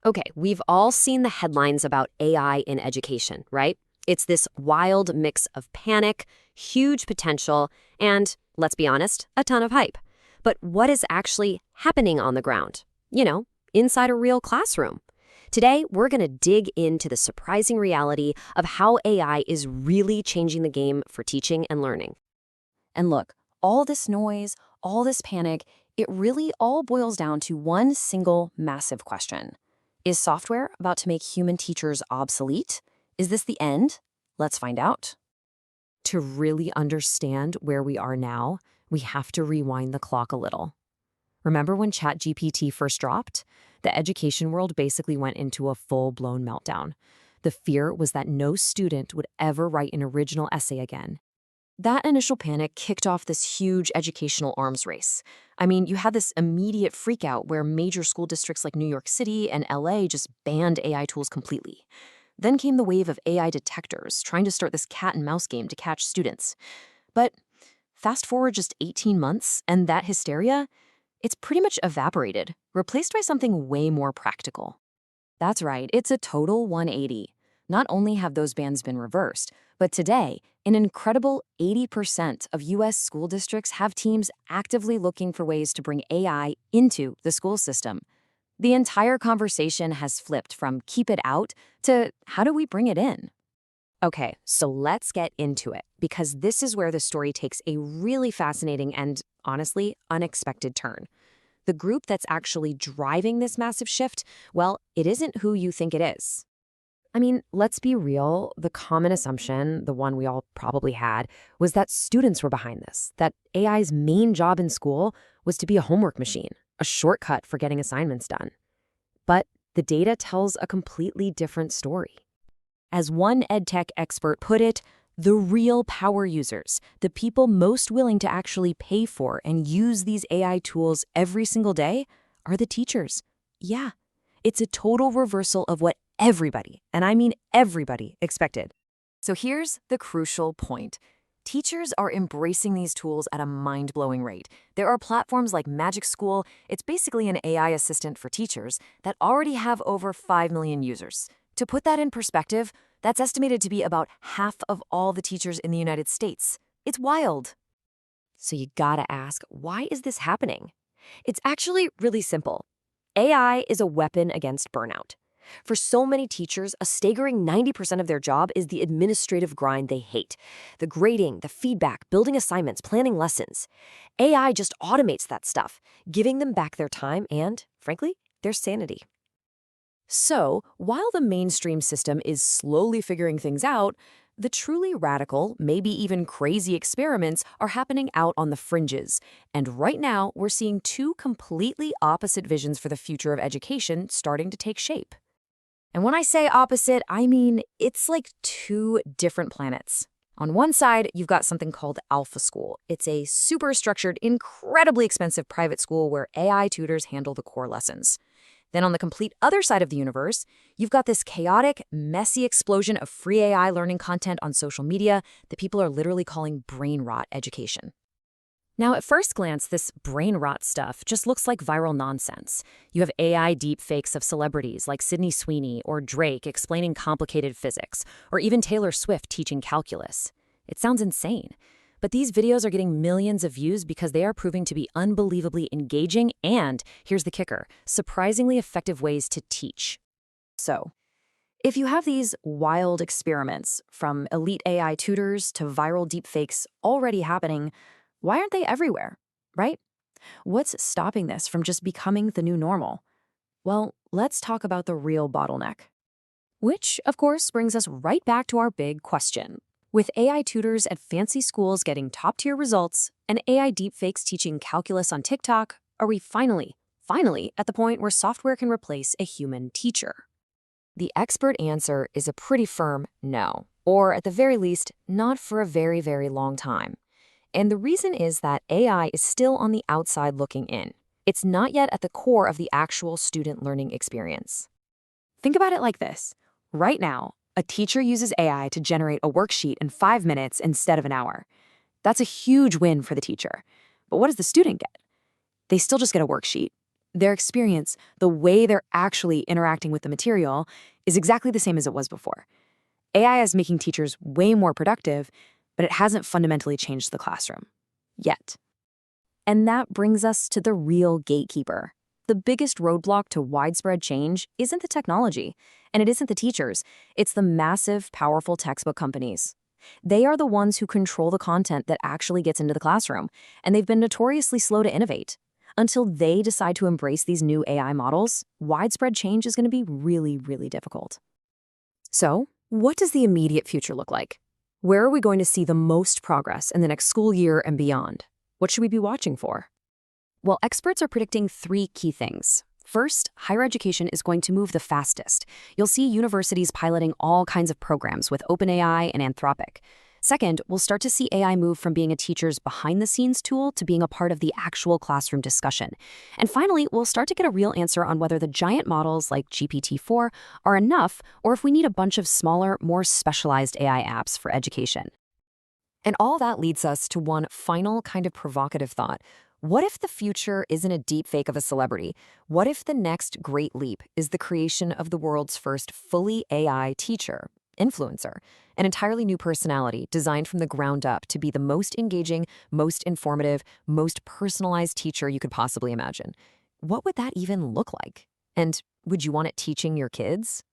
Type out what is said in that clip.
Okay, we've all seen the headlines about AI in education, right? It's this wild mix of panic, huge potential, and, let's be honest, a ton of hype. But what is actually happening on the ground? Inside a real classroom. Today, we're going to dig into the surprising reality of how AI is really changing the game for teaching and learning. And look, all this noise, all this panic, it really all boils down to one single massive question. Is software about to make human teachers obsolete? Is this the end? Let's find out. To really understand where we are now, we have to rewind the clock a little. Remember when ChatGPT first dropped? The education world basically went into a full-blown meltdown. The fear was that no student would ever write an original essay again. That initial panic kicked off this huge educational arms race. I mean, you had this immediate freakout where major school districts like New York City and LA just banned AI tools completely. Then came the wave of AI detectors, trying to start this cat and mouse game to catch students. But fast forward just 18 months, and that hysteria, it's pretty much evaporated, replaced by something way more practical. That's right, it's a total 180. Not only have those bans been reversed, but today, an incredible 80% of U.S. school districts have teams actively looking for ways to bring AI into the school system. The entire conversation has flipped from keep it out to how do we bring it in? Okay, so let's get into it, because this is where the story takes a really fascinating and, honestly, unexpected turn. The group that's actually driving this massive shift, well, it isn't who you think it is. I mean, let's be real. The common assumption, the one we all probably had, was that students were behind this, that AI's main job in school was to be a homework machine, a shortcut for getting assignments done. But the data tells a completely different story. As one edtech expert put it, the real power users, the people most willing to actually pay for and use these AI tools every single day, are the teachers. Yeah, it's a total reversal of what everybody, and I mean everybody, expected. So here's the crucial point. Teachers are embracing these tools at a mind-blowing rate. There are platforms like Magic School, it's basically an AI assistant for teachers, that already have over 5 million users. To put that in perspective, that's estimated to be about half of all the teachers in the United States. It's wild. So you gotta ask, why is this happening? It's actually really simple. AI is a weapon against burnout. For so many teachers, a staggering 90% of their job is the administrative grind they hate. The grading, the feedback, building assignments, planning lessons. AI just automates that stuff, giving them back their time and, frankly, their sanity. So, while the mainstream system is slowly figuring things out, the truly radical, maybe even crazy experiments are happening out on the fringes. And right now, we're seeing two completely opposite visions for the future of education starting to take shape. And when I say opposite, I mean it's like two different planets. On one side, you've got something called Alpha School. It's a super structured, incredibly expensive private school where AI tutors handle the core lessons. Then on the complete other side of the universe, you've got this chaotic, messy explosion of free AI learning content on social media that people are literally calling brain rot education. Now, at first glance, this brain rot stuff just looks like viral nonsense. You have AI deepfakes of celebrities like Sydney Sweeney or Drake explaining complicated physics, or even Taylor Swift teaching calculus. It sounds insane. But these videos are getting millions of views because they are proving to be unbelievably engaging and, here's the kicker, surprisingly effective ways to teach. So, if you have these wild experiments, from elite AI tutors to viral deepfakes already happening, why aren't they everywhere, right? What's stopping this from just becoming the new normal? Well, let's talk about the real bottleneck. Which, of course, brings us right back to our big question. With AI tutors at fancy schools getting top-tier results and AI deepfakes teaching calculus on TikTok, are we finally at the point where software can replace a human teacher? The expert answer is a pretty firm no, or at the very least, not for a very, very long time. And the reason is that AI is still on the outside looking in. It's not yet at the core of the actual student learning experience. Think about it like this. Right now, a teacher uses AI to generate a worksheet in 5 minutes instead of an hour. That's a huge win for the teacher. But what does the student get? They still just get a worksheet. Their experience, the way they're actually interacting with the material, is exactly the same as it was before. AI is making teachers way more productive, but it hasn't fundamentally changed the classroom. Yet. And that brings us to the real gatekeeper. The biggest roadblock to widespread change isn't the technology, and it isn't the teachers. It's the massive, powerful textbook companies. They are the ones who control the content that actually gets into the classroom, and they've been notoriously slow to innovate. Until they decide to embrace these new AI models, widespread change is going to be really, really difficult. So, what does the immediate future look like? Where are we going to see the most progress in the next school year and beyond? What should we be watching for? Well, experts are predicting three key things. First, higher education is going to move the fastest. You'll see universities piloting all kinds of programs with OpenAI and Anthropic. Second, we'll start to see AI move from being a teacher's behind-the-scenes tool to being a part of the actual classroom discussion. And finally, we'll start to get a real answer on whether the giant models like GPT-4 are enough or if we need a bunch of smaller, more specialized AI apps for education. And all that leads us to one final kind of provocative thought. What if the future isn't a deepfake of a celebrity? What if the next great leap is the creation of the world's first fully AI teacher, influencer, an entirely new personality designed from the ground up to be the most engaging, most informative, most personalized teacher you could possibly imagine? What would that even look like? And would you want it teaching your kids?